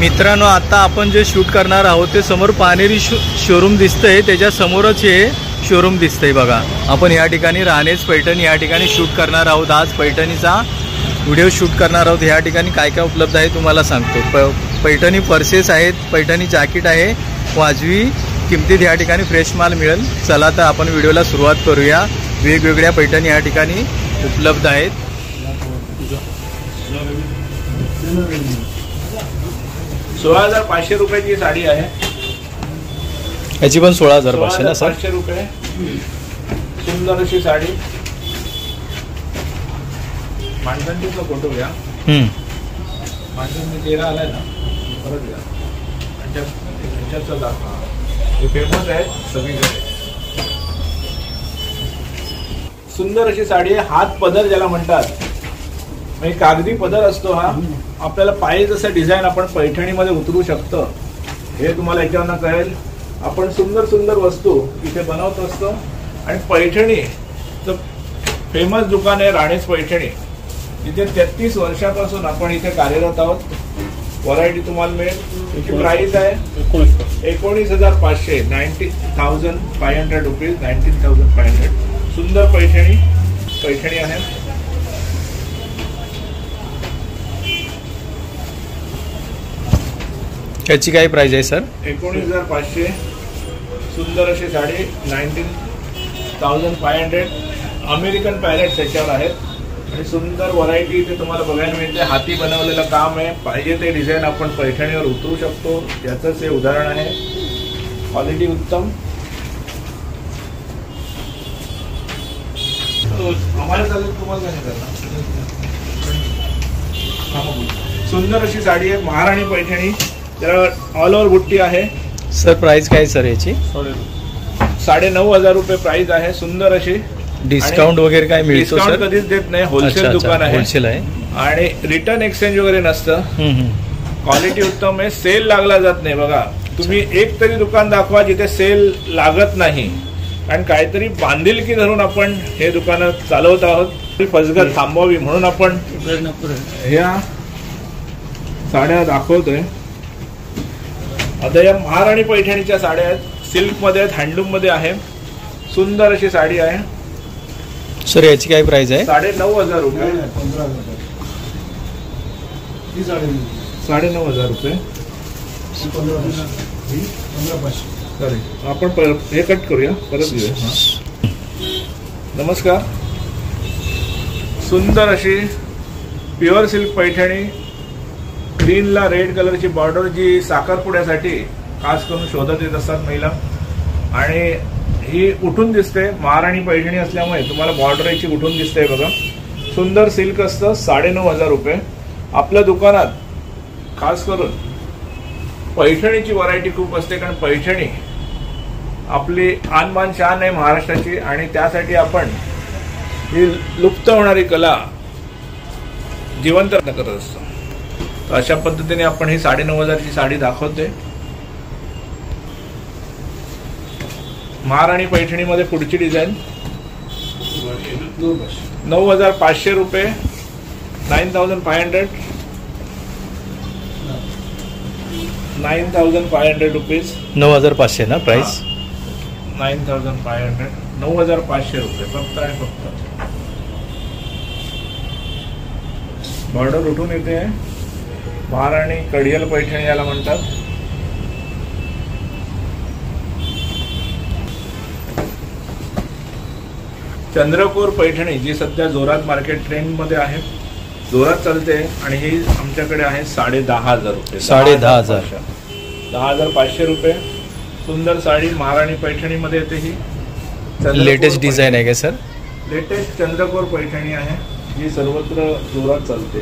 मित्रांनो, आता आपण जे शूट करणार आहोत ते समोर पानेरी शोरूम दिसतंय, त्याच्या समोरच हे शोरूम दिसतंय बघा। आपण या ठिकाणी राणेच पैठण या ठिकाणी शूट करणार आहोत। आज पैठणीचा व्हिडिओ शूट करणार आहोत। या ठिकाणी काय काय उपलब्ध आहे तुम्हाला सांगतो। पैठणी पर्सेस आहेत, पैठणी जॅकेट आहे, वाजवी किमतीत या ठिकाणी फ्रेश माल मिळेल। चला तर आपण व्हिडिओला सुरुवात करूया। वेगवेगळ्या पैठणी या ठिकाणी उपलब्ध आहेत। 16,500 रुपयाची साडी आहे। याची पण 16,500 ना सर? 500 रुपये। सुंदर अशी साडी। माणसांचा फोटो घ्या। माणसांनी चेहरा आलाय ना, परत घ्या। ह्याच्याचा दाखवा, हे फेमस आहे सगळीकडे। सुंदर अशी साडी आहे। हात पदर ज्याला म्हणतात, म्हणजे कागदी पदर असतो हा। आपल्याला पाहिजे तसं डिझाईन आपण पैठणीमध्ये उतरू शकतो, हे तुम्हाला याच्यावरनं कळेल। आपण सुंदर सुंदर वस्तू इथे बनवत असतो। आणि पैठणीचं फेमस दुकान आहे राणेच पैठणी, जिथे 33 वर्षापासून आपण इथे कार्यरत आहोत। व्हरायटी तुम्हाला मिळेल। त्याची प्राइस आहे 19,500, 19,500 रुपीज, 19,500। सुंदर पैठणी आहे। याची काय प्राइस आहे सर? 19,500। सुंदर अशी साडी, 19,500। अमेरिकन पॅलेट्स याच्यावर आहेत आणि सुंदर व्हरायटी इथे तुम्हाला बघायला मिळते। हाती बनवलेलं काम आहे, पाहिजे ते डिझाईन आपण पैठणीवर उतरू शकतो, याचंच हे उदाहरण आहे। क्वालिटी उत्तम। आम्हाला चालेल, तुम्हाला काय करणार? सुंदर अशी साडी आहे, महाराणी पैठणी, त्याला ऑल ओव्हर बुट्टी आहे। सर प्राइस काय सर याची? 9,500 रुपये प्राइस आहे। सुंदर अशी। डिस्काउंट वगैरे काय मिळतो सर? डिस्काउंट कधीच देत नाही, होलसेल दुकान आहे। होलसेल आहे आणि रिटर्न एक्सचेंज वगैरे नसतं। क्वालिटी उत्तम आहे, सेल लागला जात नाही। बघा, तुम्ही एक तरी दुकान दाखवा जिथे सेल लागत नाही, कारण काहीतरी बांधिलकी धरून आपण हे दुकान चालवत आहोत। फसगत थांबवावी म्हणून आपण ह्या साड्या दाखवतोय। आता या महाराणी पैठणीच्या साड्या आहेत, सिल्क मध्ये आहेत, हँडलूम मध्ये आहे। सुंदर अशी साडी आहे। सर याची काय प्राइस आहे? 9,500 रुपये। 9,500 रुपये। सॉरी, आपण हे कट करूया, परत घेऊया। नमस्कार। सुंदर अशी प्युअर सिल्क पैठणी, ग्रीनला रेड कलरची बॉर्डर, जी साखरपुड्यासाठी खास करून शोधत येत असतात महिला। आणि ही उठून दिसते, महाराणी पैठणी असल्यामुळे तुम्हाला बॉर्डर याची उठून दिसते बघा। सुंदर सिल्क असतं, 9,500 रुपये। आपल्या दुकानात खास करून पैठणीची व्हरायटी खूप असते, कारण पैठणी आपली आनमान शान आहे महाराष्ट्राची, आणि त्यासाठी आपण ही लुप्त होणारी कला जिवंत करत असतो। तर अशा पद्धतीने आपण ही 9,500 ची साडी दाखवते। महाराणी पैठणीमध्ये पुढची डिझाईन 9,500 रुपये, 9,500, 9,500 रुपीज। 9,500 ना प्राइस? 9,500, 9,500 रुपये फक्त आणि फक्त। बॉर्डर उठून येते, महाराणी कडियल पैठणी याला म्हणतात। चंद्रकोर पैठणी, जी सध्या जोरात मार्केट ट्रेंड मध्ये आहे, जोरात चालते, आणि ही आमच्याकडे आहे 10,500 रुपये। 10,500, 10,500 रुपये। सुंदर साडी महाराणी पैठणी मध्ये येते। ही लेटेस्ट डिझाईन आहे का सर? लेटेस्ट चंद्रकोर पैठणी आहे, जी सर्वत्र जोरात चालते।